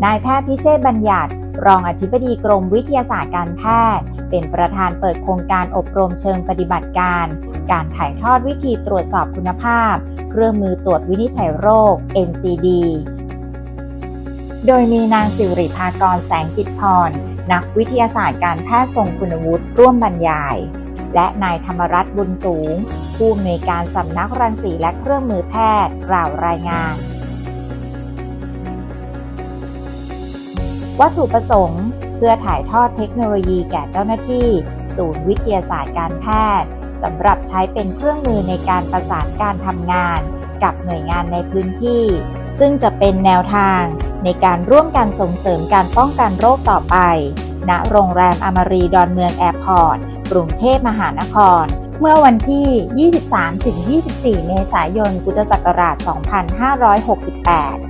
นายแพทย์พิเชษฐ์บัญญัติรองอธิบดีกรมวิทยาศาสตร์การแพทย์เป็นประธานเปิดโครงการอบรมเชิงปฏิบัติการถ่ายทอดวิธีตรวจสอบคุณภาพเครื่องมือตรวจวินิจฉัยโรค NCD โดยมีนางสิริภากรแสงกิจพรนักวิทยาศาสตร์การแพทย์ทรงคุณวุฒิร่วมบรรยายและนายธรรมรัตน์บุญสูงผู้อำนวยการสำนักรังสีและเครื่องมือแพทย์กล่าวรายงานวัตถุประสงค์เพื่อถ่ายทอดเทคโนโลยีแก่เจ้าหน้าที่ศูนย์วิทยาศาสตร์การแพทย์สำหรับใช้เป็นเครื่องมือในการประสานการทำงานกับหน่วยงานในพื้นที่ซึ่งจะเป็นแนวทางในการร่วมกันส่งเสริมการป้องกันโรคต่อไปณโรงแรมอมรีดอนเมืองแอร์พอร์ตกรุงเทพมหานครเมื่อวันที่ 23-24 เมษายน พุทธศักราช 2568